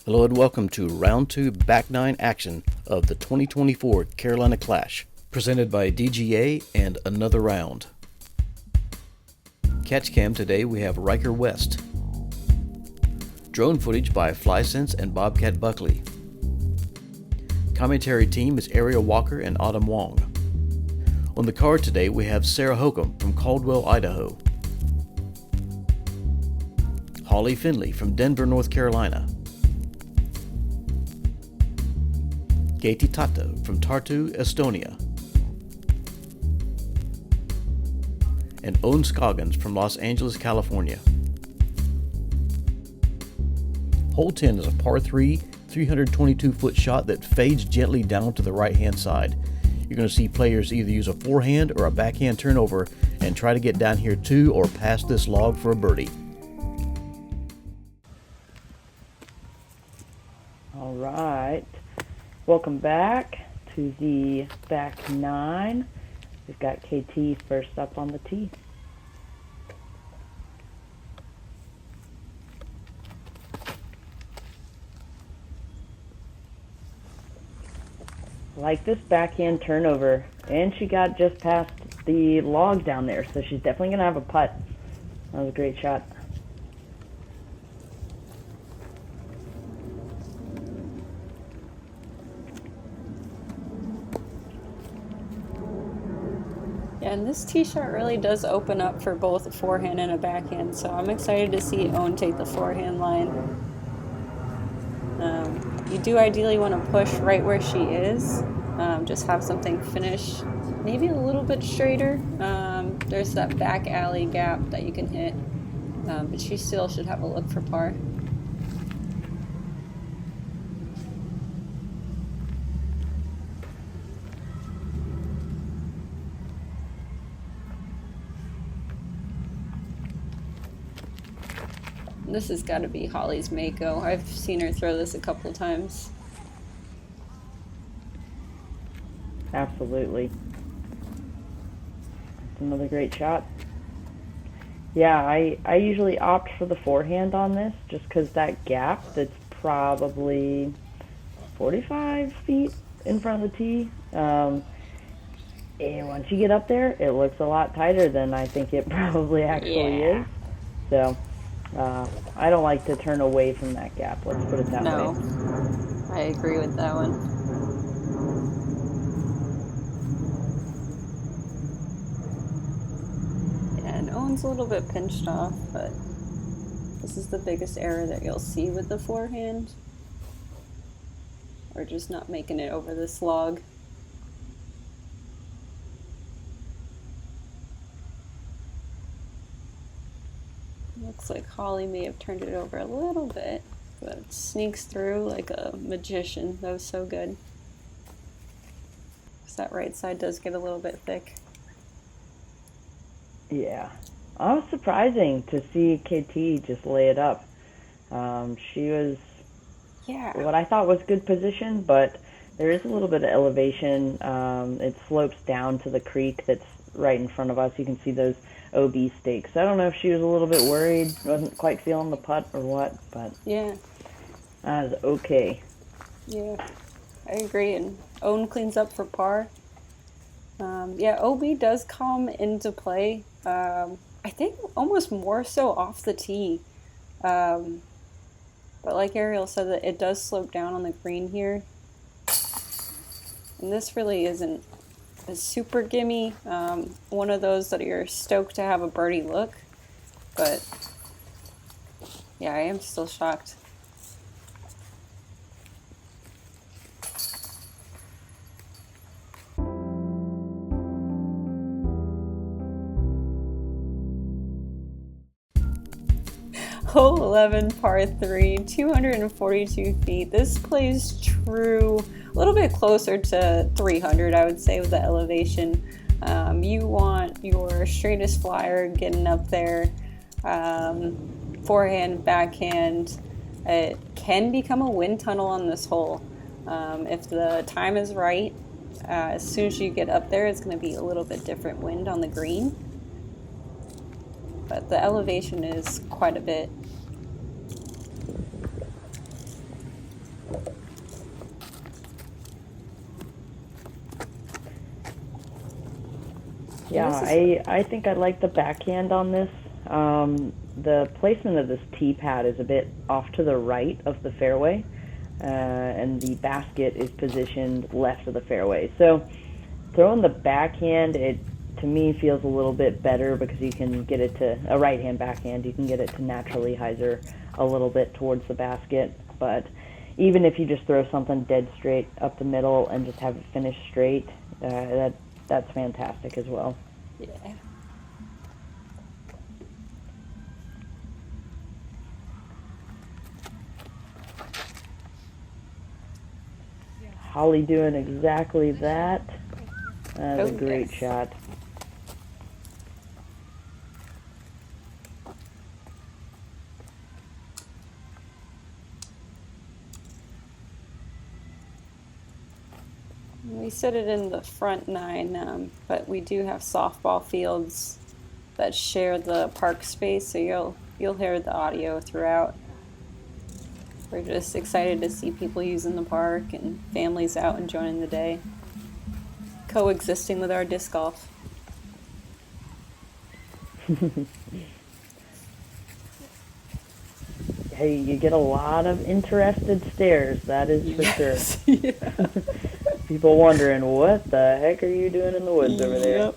Hello and welcome to Round 2 Back 9 action of the 2024 Carolina Clash, presented by DGA and Another Round. Catch cam today we have Ryker West. Drone footage by FlySense and Bobcat Buckley. Commentary team is Ariel Walker and Autumn Wong. On the card today we have Sarah Hokom from Caldwell, Idaho. Holly Finley from Denver, North Carolina. Keiti from Tartu, Estonia. And Scoggins from Los Angeles, California. Hole 10 is a par 3, 322-foot shot that fades gently down to the right-hand side. You're going to see players either use a forehand or a backhand turnover and try to get down here to or past this log for a birdie. All right. Welcome back to the back 9. We've got Keiti first up on the tee. Like this backhand turnover, and she got just past the log down there, so she's definitely going to have a putt. That was a great shot. Yeah, and this tee shot really does open up for both a forehand and a backhand, so I'm excited to see Owen take the forehand line. You do ideally want to push right where she is, just have something finish maybe a little bit straighter. There's that back alley gap that you can hit, but she still should have a look for par. This has got to be Holly's Mako. I've seen her throw this a couple of times. Absolutely. That's another great shot. Yeah, I usually opt for the forehand on this just because that gap that's probably 45 feet in front of the tee. And once you get up there, it looks a lot tighter than I think it probably actually is. So I don't like to turn away from that gap, let's put it that way. No, I agree with that one. Yeah, and Owen's a little bit pinched off, but this is the biggest error that you'll see with the forehand. Or just not making it over this log. Looks like Holly may have turned it over a little bit, but it sneaks through like a magician. That was so good. Because that right side does get a little bit thick. Yeah. I was surprising to see KT just lay it up. She was what I thought was good position, but there is a little bit of elevation. It slopes down to the creek that's right in front of us. You can see those OB stakes. I don't know if she was a little bit worried, wasn't quite feeling the putt or what, but yeah, that was okay. Yeah, I agree. And Owen cleans up for par. Yeah, OB does come into play. I think almost more so off the tee. But like Ariel said, that it does slope down on the green here. And this really isn't a super gimme, one of those that you're stoked to have a birdie look, but yeah, I am still shocked. Hole 11, par 3, 242 feet. This plays true, a little bit closer to 300, I would say, with the elevation. You want your straightest flyer getting up there, forehand, backhand. It can become a wind tunnel on this hole. If the time is right, as soon as you get up there, it's going to be a little bit different wind on the green. But the elevation is quite a bit. Yeah, I think I like the backhand on this. The placement of this tee pad is a bit off to the right of the fairway, and the basket is positioned left of the fairway. So throwing the backhand, it to me feels a little bit better because you can get it to a right-hand backhand. You can get it to naturally hyzer a little bit towards the basket. But even if you just throw something dead straight up the middle and just have it finish straight, that's fantastic as well. Yeah. Holly doing exactly that. That's a great yes. shot. We set it in the front 9, but we do have softball fields that share the park space, so you'll hear the audio throughout. We're just excited to see people using the park and families out enjoying the day, coexisting with our disc golf. Hey, you get a lot of interested stares, that is for Yes. sure. Yeah. People wondering, what the heck are you doing in the woods over there? Yep.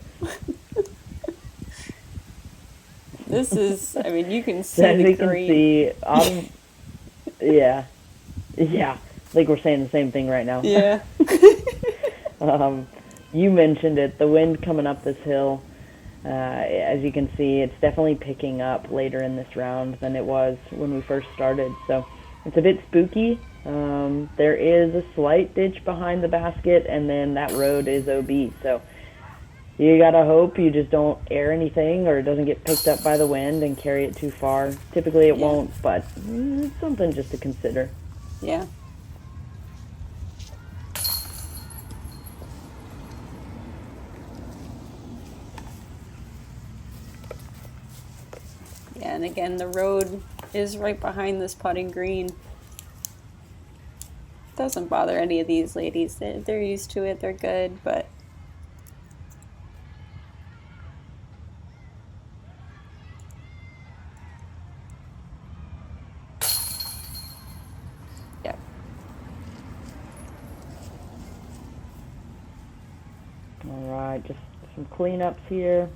This is, I mean, you can see As the you can green. see, yeah, I think we're saying the same thing right now. Yeah. You mentioned it, the wind coming up this hill. As you can see, it's definitely picking up later in this round than it was when we first started. So it's a bit spooky. There is a slight ditch behind the basket, and then that road is OB. So you gotta hope you just don't air anything or it doesn't get picked up by the wind and carry it too far. Typically it won't, but it's something just to consider. Yeah. Yeah, and again, the road is right behind this putting green. Doesn't bother any of these ladies. They're used to it. They're good, but yeah. All right, just some cleanups here.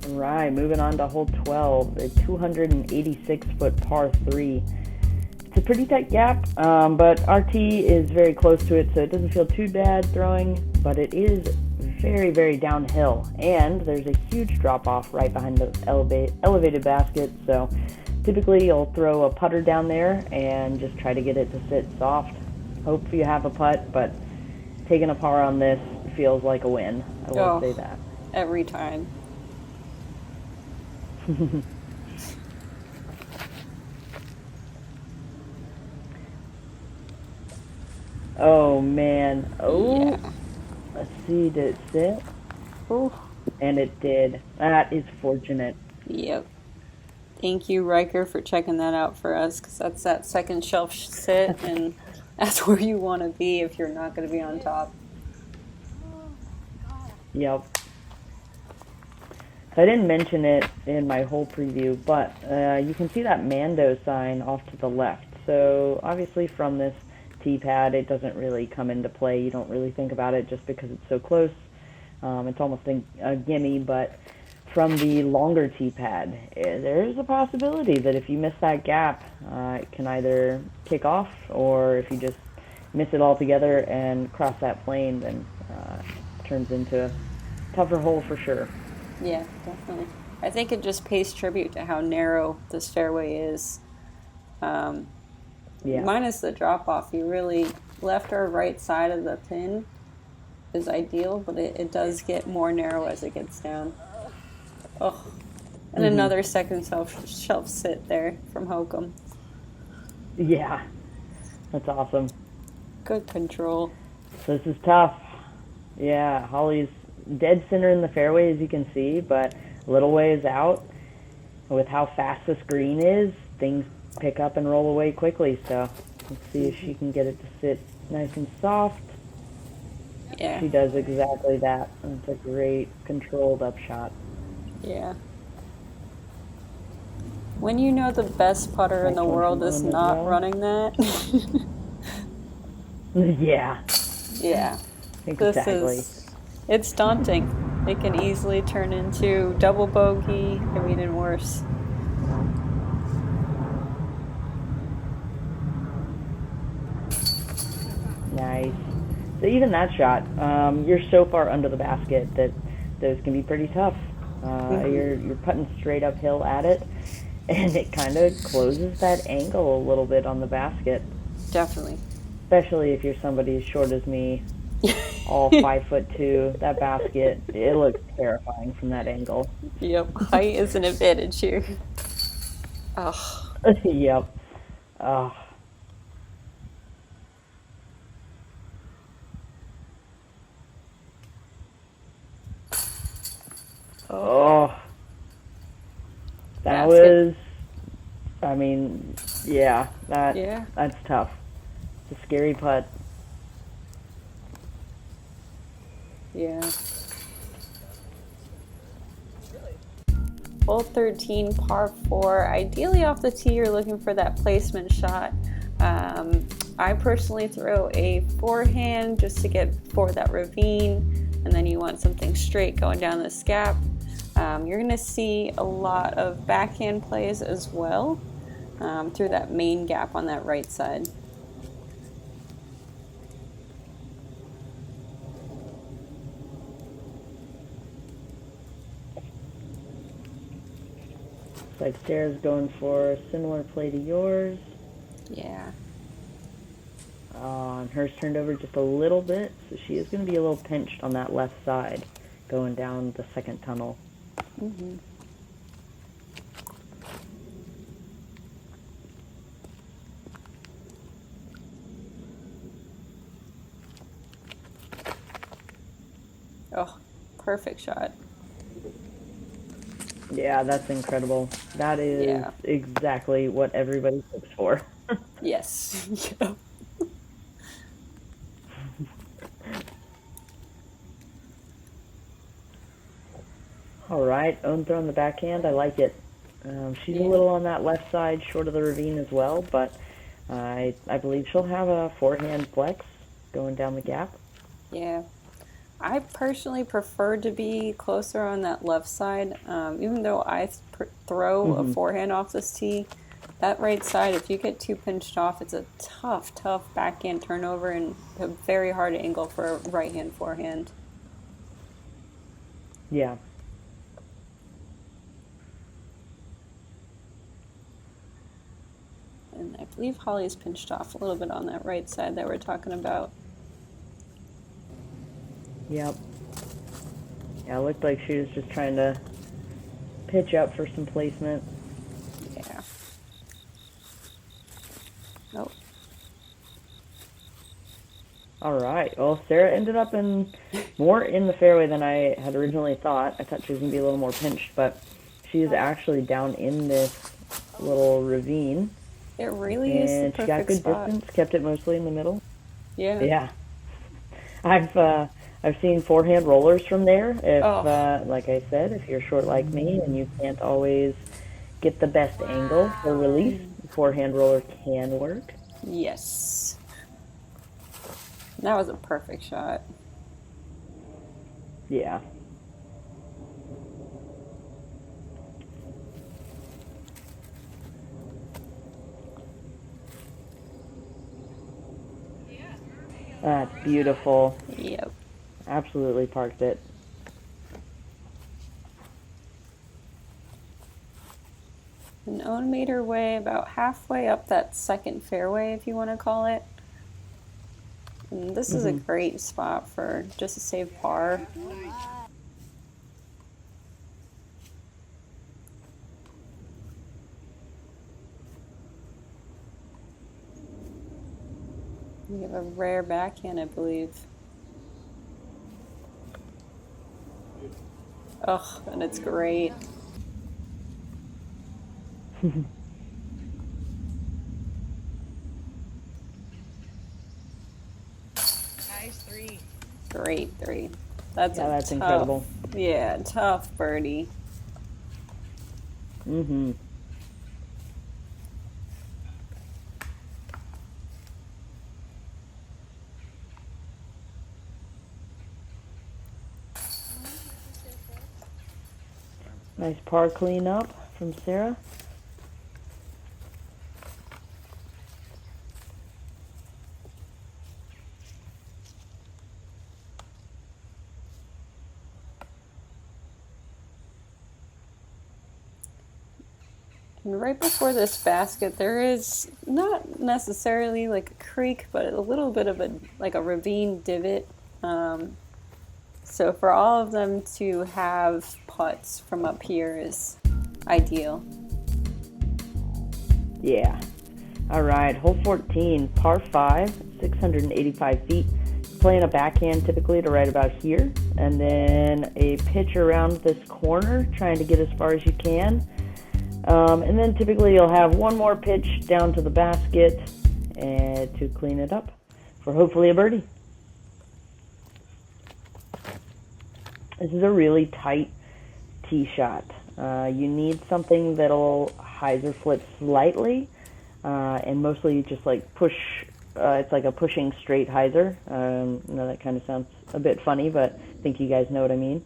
All right, moving on to hole 12, a 286-foot par 3. It's a pretty tight gap, but our tee is very close to it, so it doesn't feel too bad throwing, but it is very, very downhill, and there's a huge drop-off right behind the elevated basket, so typically you'll throw a putter down there and just try to get it to sit soft. Hope you have a putt, but taking a par on this feels like a win. I will say that. Every time. Oh, man. Oh, Yeah. let's see, did it sit? Oh. And it did. That is fortunate. Yep. Thank you, Ryker, for checking that out for us, because that's that second shelf sit, and that's where you want to be if you're not going to be on top. Yep. I didn't mention it in my whole preview, but you can see that Mando sign off to the left. So obviously from this tee pad, it doesn't really come into play. You don't really think about it just because it's so close. It's almost a gimme, but from the longer tee pad, there's a possibility that if you miss that gap, it can either kick off, or if you just miss it altogether and cross that plane, then it turns into a tougher hole for sure. Yeah, definitely. I think it just pays tribute to how narrow this fairway is. Minus the drop-off, you really left or right side of the pin is ideal, but it does get more narrow as it gets down. Oh, and another second shelf sit there from Hokom. Yeah, that's awesome. Good control. So this is tough. Yeah, Holly's dead center in the fairway, as you can see, but a little ways out. with how fast this green is, things pick up and roll away quickly. So let's see if she can get it to sit nice and soft. Yeah. She does exactly that. It's a great controlled up shot. Yeah. When you know the best putter in the world is not running that. Yeah. Yeah. Exactly. It's daunting. It can easily turn into double bogey or even worse. Nice. So even that shot, you're so far under the basket that those can be pretty tough. You're putting straight uphill at it, and it kind of closes that angle a little bit on the basket. Definitely. Especially if you're somebody as short as me, all 5'2". That basket, it looks terrifying from that angle. Yep, height is an advantage here. Oh. Yep. Oh. Oh. That was, I mean, yeah, that's tough. It's a scary putt. Yeah. Hole 13, par 4. Ideally off the tee, you're looking for that placement shot. I personally throw a forehand just to get for that ravine, and then you want something straight going down this gap. You're going to see a lot of backhand plays as well through that main gap on that right side. Looks like Sarah's going for a similar play to yours. Yeah. And hers turned over just a little bit, so she is going to be a little pinched on that left side going down the second tunnel. Mm-hmm. Oh, perfect shot. Yeah, that's incredible. That is exactly what everybody hopes for. Yes. Yeah. All right, own throw on the backhand. I like it. She's a little on that left side, short of the ravine as well, but I believe she'll have a forehand flex going down the gap. Yeah. I personally prefer to be closer on that left side. Even though I throw a forehand off this tee, that right side, if you get too pinched off, it's a tough backhand turnover and a very hard angle for a right-hand forehand. Yeah. And I believe Holly's pinched off a little bit on that right side that we're talking about. Yep. Yeah, it looked like she was just trying to pitch up for some placement. Yeah. Oh. All right. Well, Sarah ended up more in the fairway than I had originally thought. I thought she was going to be a little more pinched, but she is actually down in this little ravine. It really is the perfect she got good spot. distance, kept it mostly in the middle. Yeah. Yeah. I've seen forehand rollers from there. If like I said, if you're short like me and you can't always get the best angle for release, the forehand roller can work. Yes. That was a perfect shot. Yeah. That's beautiful. Yep. Absolutely parked it. And Owen made her way about halfway up that second fairway, if you want to call it. And this is a great spot for just a safe par. You have a rare backhand, I believe. Oh, and it's great. Nice 3. Great 3. That's that's tough, incredible. Yeah, tough birdie. Mm-hmm. Nice par cleanup from Sarah. And right before this basket, there is not necessarily like a creek, but a little bit of a ravine divot. So for all of them to have putts from up here is ideal. Yeah. All right, hole 14, par 5, 685 feet. Playing a backhand typically to right about here, and then a pitch around this corner, trying to get as far as you can. And then typically you'll have one more pitch down to the basket to clean it up for hopefully a birdie. This is a really tight tee shot. You need something that'll hyzer flip slightly, and mostly just like push. It's like a pushing straight hyzer. I know that kind of sounds a bit funny, but I think you guys know what I mean.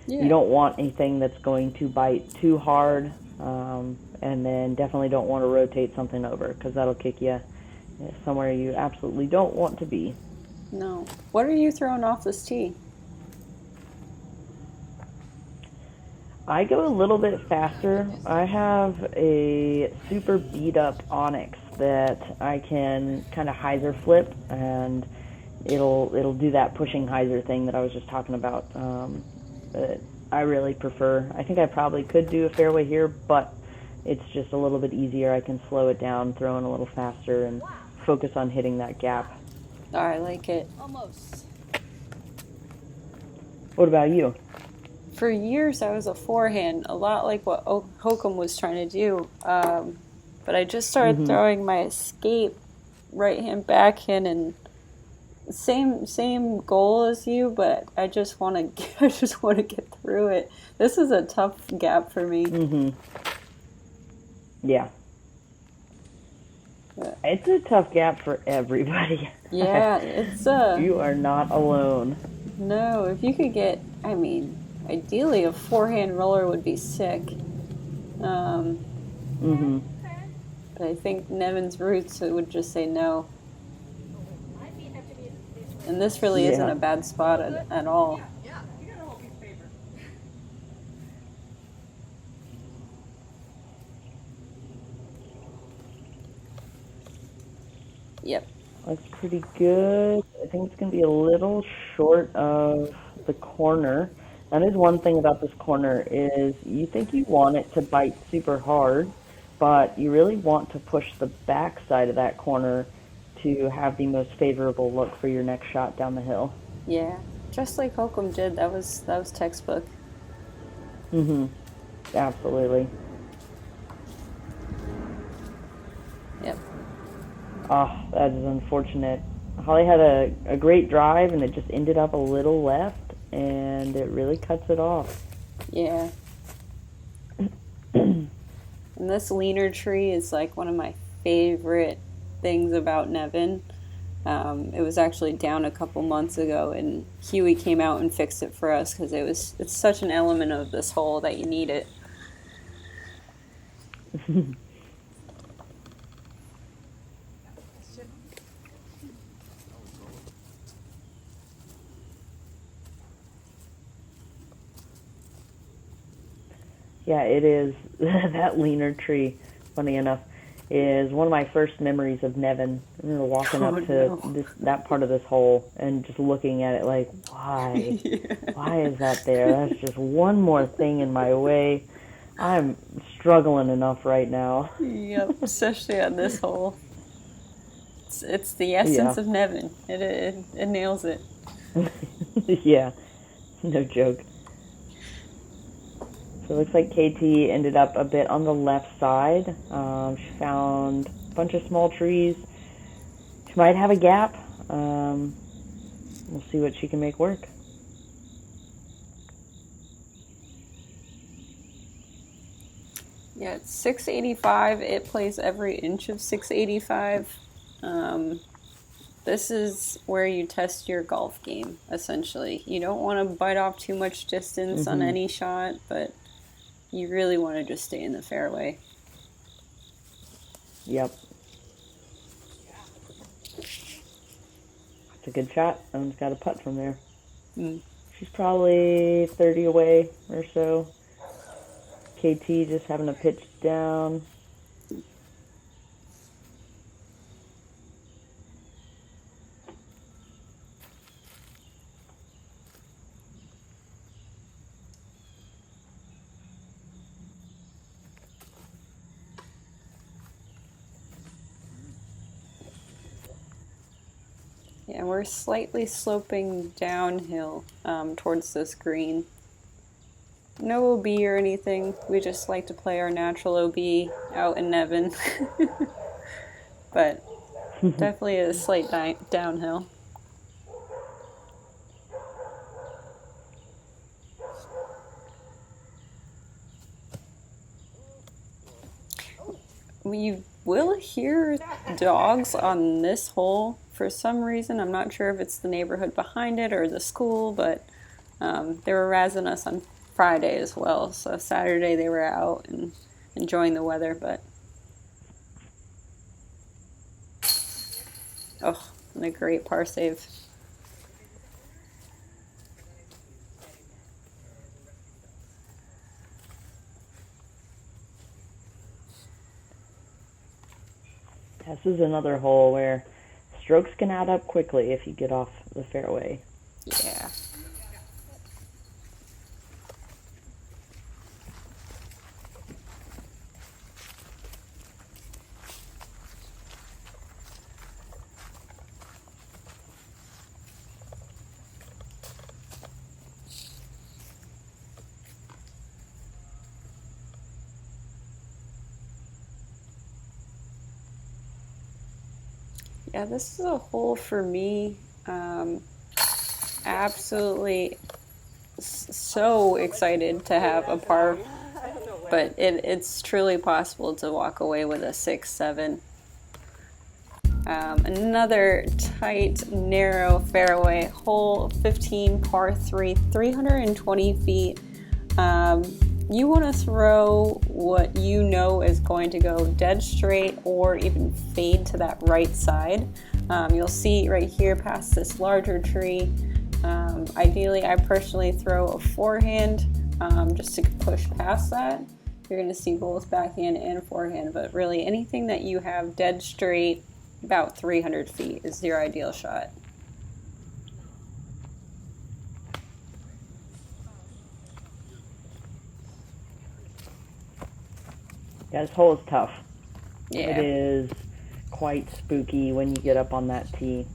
Yeah. You don't want anything that's going to bite too hard, and then definitely don't want to rotate something over, because that'll kick you somewhere you absolutely don't want to be. No. What are you throwing off this tee? I go a little bit faster. I have a super beat up Onyx that I can kind of hyzer flip, and it'll do that pushing hyzer thing that I was just talking about. But I really prefer. I think I probably could do a fairway here, but it's just a little bit easier. I can slow it down, throw in a little faster, and focus on hitting that gap. I like it. Almost. What about you? For years, I was a forehand, a lot like what Hokom was trying to do. But I just started throwing my escape right hand, backhand, and same goal as you. But I just want to get through it. This is a tough gap for me. Yeah. It's a tough gap for everybody. Yeah, it's You are not alone. No, if you could get, ideally a forehand roller would be sick. But I think Nevin's roots would just say no. And this really isn't a bad spot at all. Yep. Looks pretty good. I think it's going to be a little short of the corner. That is one thing about this corner is you think you want it to bite super hard, but you really want to push the back side of that corner to have the most favorable look for your next shot down the hill. Yeah, just like Hokom did. That was textbook. Absolutely. Yep. Oh, that is unfortunate. Holly had a great drive, and it just ended up a little left, and it really cuts it off. Yeah. And this leaner tree is like one of my favorite things about Nevin. It was actually down a couple months ago, and Huey came out and fixed it for us because it's such an element of this hole that you need it. Yeah, it is. That leaner tree, funny enough, is one of my first memories of Nevin. I remember walking up to that part of this hole and just looking at it like, why? Why is that there? That's just one more thing in my way. I'm struggling enough right now. Yep, especially on this hole. It's the essence of Nevin. It nails it. Yeah, no joke. So it looks like Keiti ended up a bit on the left side. She found a bunch of small trees. She might have a gap. We'll see what she can make work. Yeah, it's 685. It plays every inch of 685. This is where you test your golf game, essentially. You don't want to bite off too much distance on any shot, but you really want to just stay in the fairway. Yep. That's a good shot. Owen's got a putt from there. She's probably 30 away or so. KT just having a pitch down. Yeah, we're slightly sloping downhill towards this green. No OB or anything. We just like to play our natural OB out in Nevin. But definitely a slight downhill. You will hear dogs on this hole for some reason. I'm not sure if it's the neighborhood behind it or the school, but they were razzing us on Friday as well. So Saturday they were out and enjoying the weather, but oh, and a great par save. This is another hole where strokes can add up quickly if you get off the fairway. Yeah. Yeah, this is a hole for me. Absolutely so excited to have a par, but it's truly possible to walk away with a 6-7. Another tight, narrow fairway, hole 15, par 3, 320 feet. You want to throw what you know is going to go dead straight or even fade to that right side. You'll see right here past this larger tree. Ideally, I personally throw a forehand just to push past that. You're going to see both backhand and forehand, but really anything that you have dead straight about 300 feet is your ideal shot. Yeah, this hole is tough. Yeah. It is quite spooky when you get up on that tee.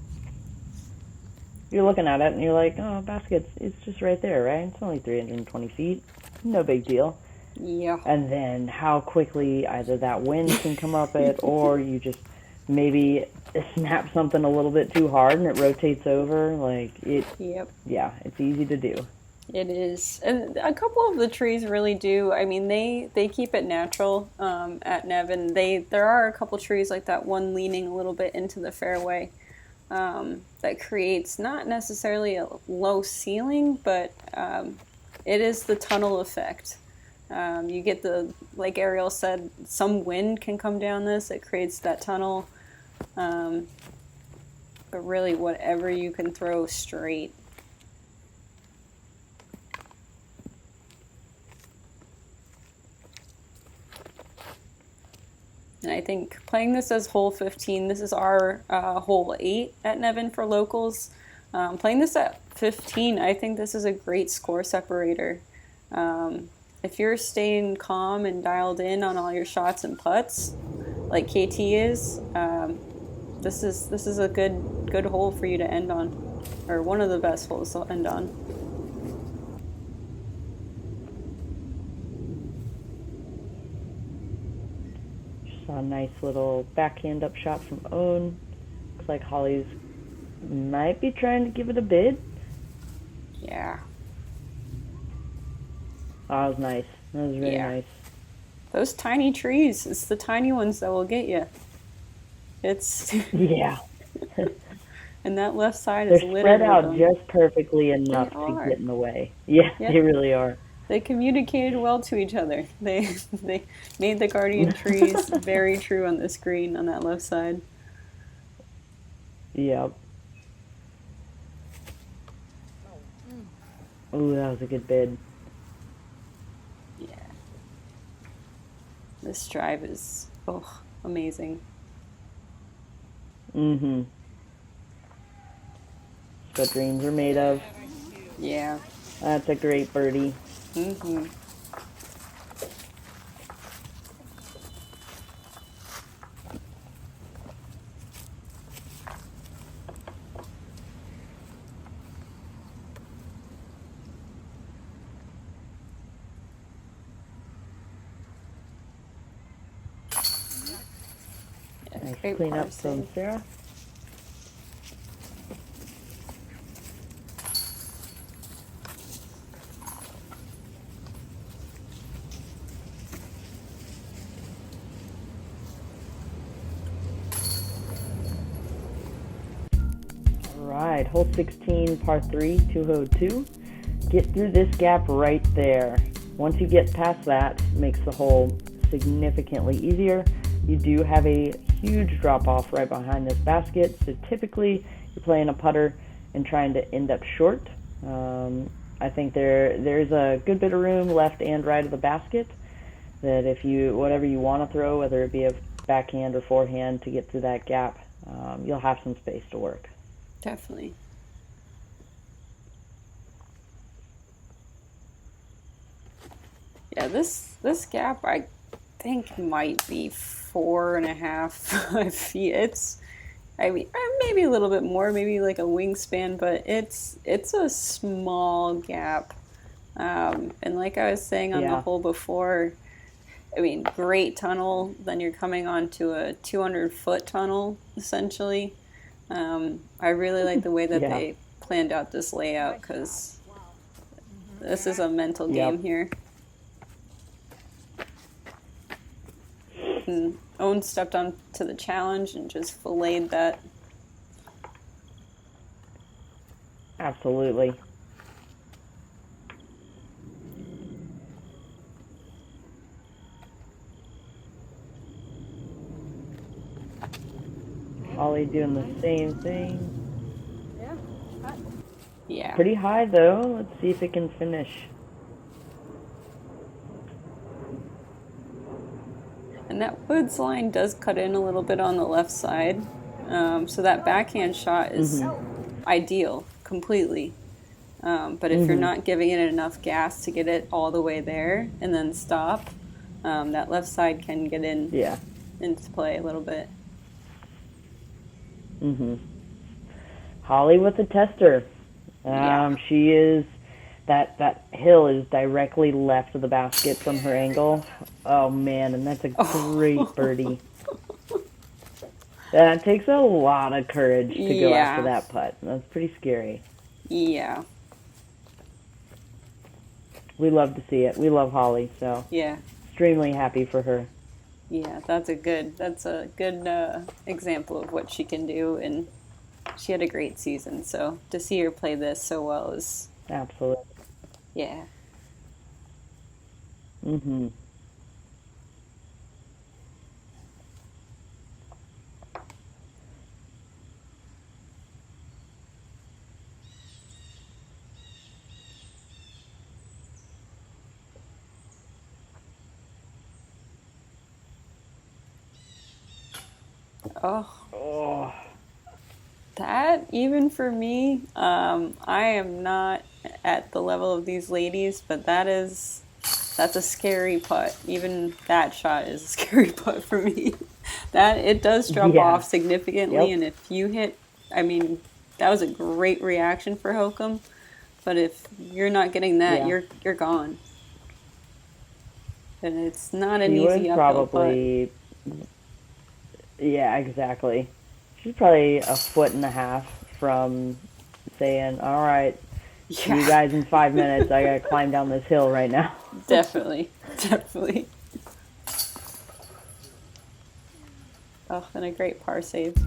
You're looking at it and you're like, oh, basket, it's just right there, right? It's only 320 feet. No big deal. Yeah. And then how quickly either that wind can come up it or you just maybe snap something a little bit too hard and it rotates over. Like, it. Yep. Yeah, it's easy to do. It is. And a couple of the trees really do. I mean, they keep it natural at Nevin. There are a couple trees like that one leaning a little bit into the fairway that creates not necessarily a low ceiling, but it is the tunnel effect. You get like Ariel said, some wind can come down this. It creates that tunnel. But really, whatever you can throw straight. And I think playing this as hole 15, this is our hole 8 at Nevin for locals. Playing this at 15, I think this is a great score separator. If you're staying calm and dialed in on all your shots and putts, like KT is, this is a good hole for you to end on, or one of the best holes to end on. Saw a nice little backhand up shot from Owen. Looks like Holly's might be trying to give it a bid. Yeah. Oh, that was nice. That was really nice. Those tiny trees, it's the tiny ones that will get you. It's Yeah. And that left side They're is littered spread out with them. just perfectly enough to get in the way. Yeah, they really are. They communicated well to each other. They made the guardian trees very true on the screen on that left side. Yep. Ooh, that was a good bid. Yeah. This drive is amazing. Mm-hmm. That's what dreams are made of. Yeah. That's a great birdie. Mm-hmm. Nice Great clean par up from save. Sarah. Alright, hole 16, par 3, 202. Get through this gap right there. Once you get past that, it makes the hole significantly easier. You do have a huge drop off right behind this basket, so typically you're playing a putter and trying to end up short. I think there's a good bit of room left and right of the basket that if you, whatever you want to throw, whether it be a backhand or forehand to get through that gap, you'll have some space to work. Definitely. Yeah, this gap I think might be 4.5, 5 feet. It's, I mean, maybe a little bit more, maybe like a wingspan, but it's a small gap. And like I was saying on the hole before, I mean, great tunnel. Then you're coming onto a 200-foot tunnel, essentially. I really like the way that they planned out this layout because this is a mental game here. And Owen stepped on to the challenge and just filleted that. Absolutely. Ollie doing the same thing. Yeah. Pretty high though. Let's see if it can finish. And that woods line does cut in a little bit on the left side. So that backhand shot is ideal, completely. But if you're not giving it enough gas to get it all the way there and then stop, that left side can get into play a little bit. Holly with the tester. She is, that hill is directly left of the basket from her angle. Oh man, and that's a great birdie. That takes a lot of courage to go after that putt. That's pretty scary. Yeah. We love to see it. We love Holly, so extremely happy for her. Yeah, that's a good example of what she can do, and she had a great season. So to see her play this so well is absolutely. Yeah. Oh. That, even for me, I am not at the level of these ladies, but that's a scary putt. Even that shot is a scary putt for me. That it does drop off significantly, and if you hit, I mean, that was a great reaction for Hokom, but if you're not getting that, you're gone. And it's not an easy uphill putt. Yeah, exactly. She's probably a foot and a half from saying, all right, see you guys in 5 minutes. I got to climb down this hill right now. Definitely. Definitely. Oh, and a great par save.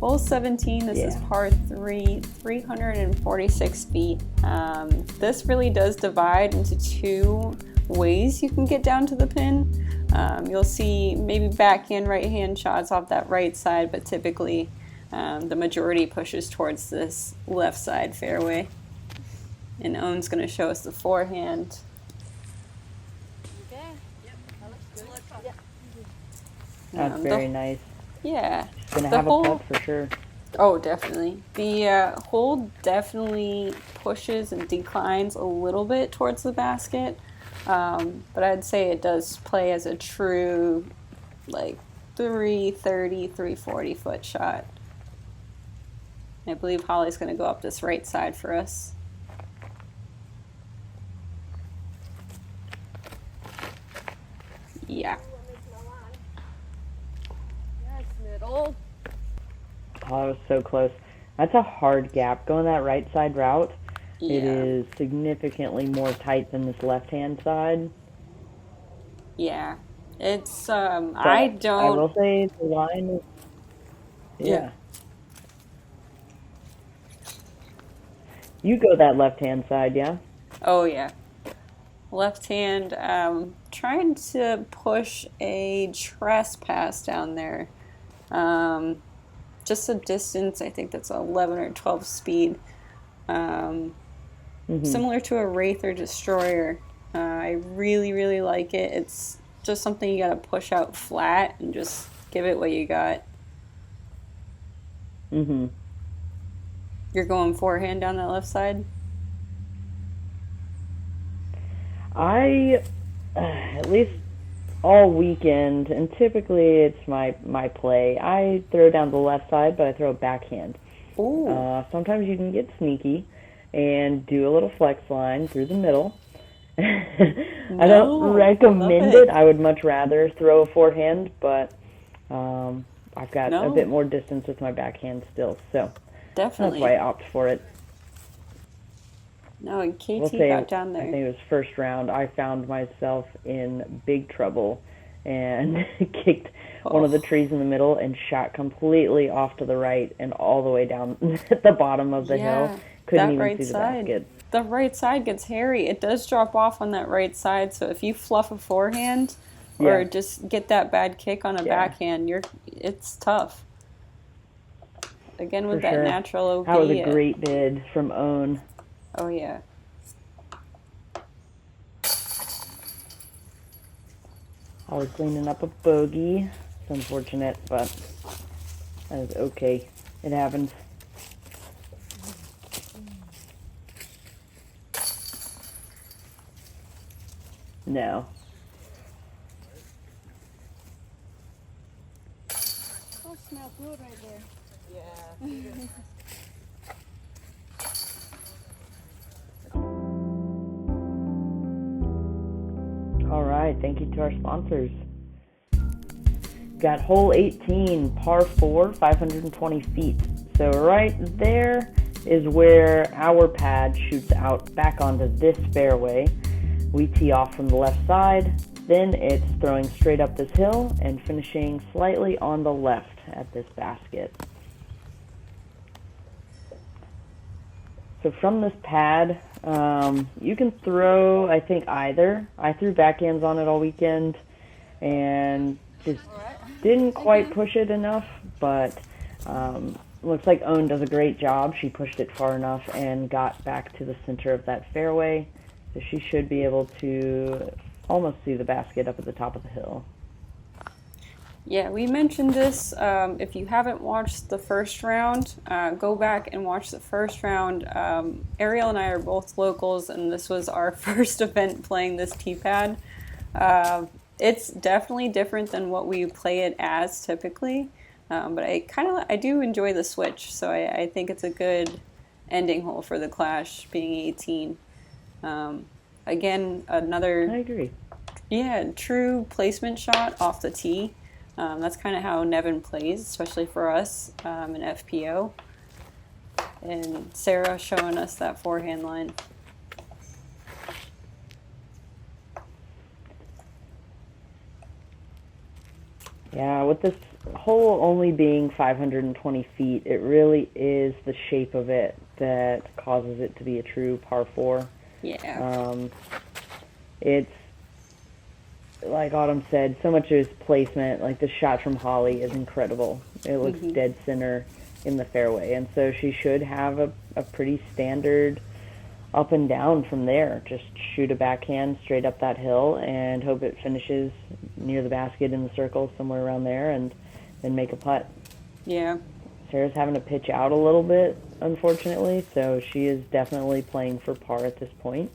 Hole 17, this is par 3, 346 feet. This really does divide into two ways you can get down to the pin. You'll see maybe backhand, right-hand shots off that right side, but typically the majority pushes towards this left side fairway. And Owen's going to show us the forehand. Okay. Yep. That looks good. Yep. That's very nice. Yeah. It's going to have a putt for sure. Oh, definitely. The hole definitely pushes and declines a little bit towards the basket. But I'd say it does play as a true, like, 330, 340 foot shot. I believe Holly's going to go up this right side for us. Yeah. Yes, middle. Oh, that was so close. That's a hard gap. Going that right side route, it is significantly more tight than this left-hand side. Yeah. It's, I don't... I will say the line is... Yeah. You go that left-hand side, yeah? Oh, yeah. Left hand, trying to push a trespass down there. Just a distance, I think that's 11 or 12 speed. Similar to a Wraith or Destroyer. I really, really like it. It's just something you gotta push out flat and just give it what you got. You're going forehand down that left side? I, at least all weekend, and typically it's my play, I throw down the left side, but I throw a backhand. Ooh. Sometimes you can get sneaky and do a little flex line through the middle. I don't recommend it. I would much rather throw a forehand, but I've got a bit more distance with my backhand still, so definitely. That's why I opt for it. No, and Keiti got down there. I think it was first round. I found myself in big trouble and kicked one of the trees in the middle and shot completely off to the right and all the way down at the bottom of the hill. Couldn't even see the basket. The right side gets hairy. It does drop off on that right side, so if you fluff a forehand or just get that bad kick on a backhand, it's tough. Again, with that natural OB. That was a great bid from Owen. Oh, yeah. I was cleaning up a bogey. It's unfortunate, but that is okay. It happens. No. Oh, smells good right there. Yeah. All right, thank you to our sponsors. Got hole 18, par 4, 520 feet. So right there is where our pad shoots out back onto this fairway. We tee off from the left side, then it's throwing straight up this hill and finishing slightly on the left at this basket. So from this pad, you can throw, I think, either. I threw backhands on it all weekend and just didn't quite push it enough, but looks like Owen does a great job. She pushed it far enough and got back to the center of that fairway, so she should be able to almost see the basket up at the top of the hill. Yeah, we mentioned this. If you haven't watched the first round, go back and watch the first round. Ariel and I are both locals, and this was our first event playing this tee pad. It's definitely different than what we play it as typically, but I do enjoy the switch, so I think it's a good ending hole for the Clash, being 18. Again, another... I agree. Yeah, true placement shot off the tee. That's kind of how Nevin plays, especially for us in FPO. And Sarah showing us that forehand line. Yeah, with this hole only being 520 feet, it really is the shape of it that causes it to be a true par 4. Yeah. It's, like Autumn said, so much is placement. Like the shot from Holly is incredible. It looks dead center in the fairway. And so she should have a pretty standard up and down from there. Just shoot a backhand straight up that hill and hope it finishes near the basket in the circle, somewhere around there, and then make a putt. Yeah. Sarah's having to pitch out a little bit, unfortunately, so she is definitely playing for par at this point.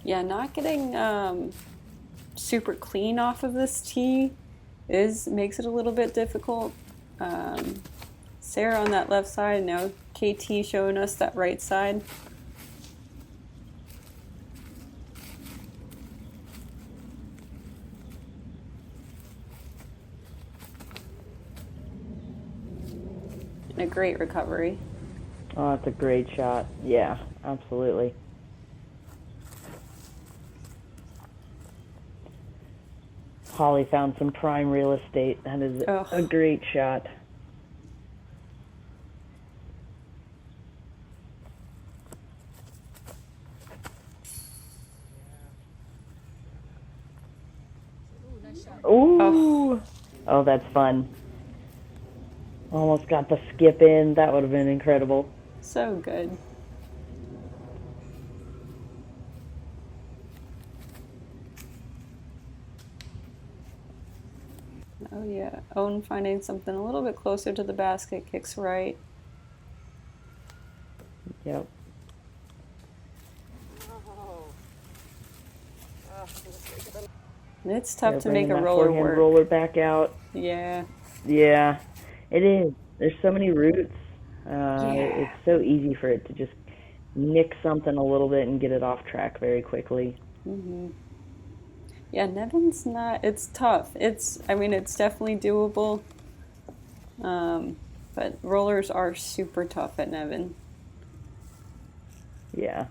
Yeah, not getting super clean off of this tee makes it a little bit difficult. Sarah on that left side, now Keiti showing us that right side. And a great recovery. Oh, that's a great shot. Yeah, absolutely. Holly found some prime real estate. That is a great shot. Ooh. Oh, that's fun. Almost got the skip in. That would have been incredible. So good. Oh yeah, Owen finding something a little bit closer to the basket, kicks right. Yep. And it's tough to make a roller work. Roller back out. Yeah. Yeah, it is. There's so many roots. It's so easy for it to just nick something a little bit and get it off track very quickly. Yeah, Nevin's not. It's tough. It's definitely doable. But rollers are super tough at Nevin. Yeah.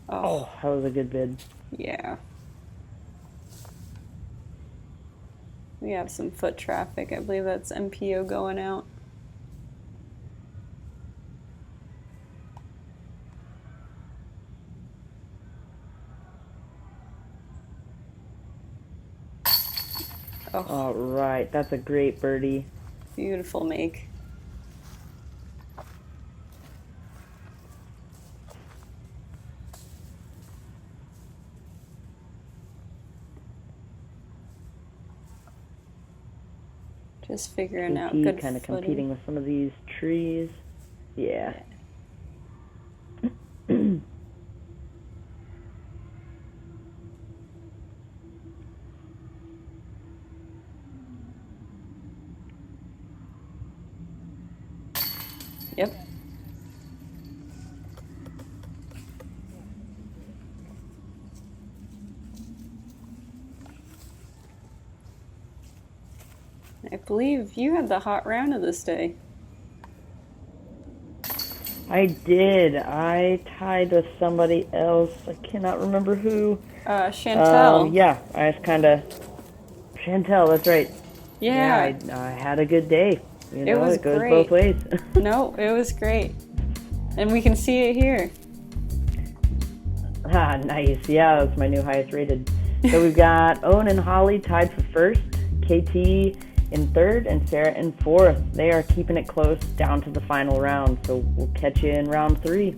Oh, that was a good bid. Yeah. We have some foot traffic. I believe that's MPO going out. Oh, all right. That's a great birdie. Beautiful make. Just figuring out good kind of footing. competing with some of these trees. Yeah. Yep. I believe you had the hot round of this day. I did. I tied with somebody else. I cannot remember who. Chantel. Yeah, I just kind of... Chantel, that's right. Yeah. I had a good day. You know, was it goes great. both ways. No, it was great. And we can see it here. Ah, nice. Yeah, that's my new highest rated. So we've got Owen and Holly tied for first, KT in third, and Sarah in fourth. They are keeping it close down to the final round, so we'll catch you in round 3.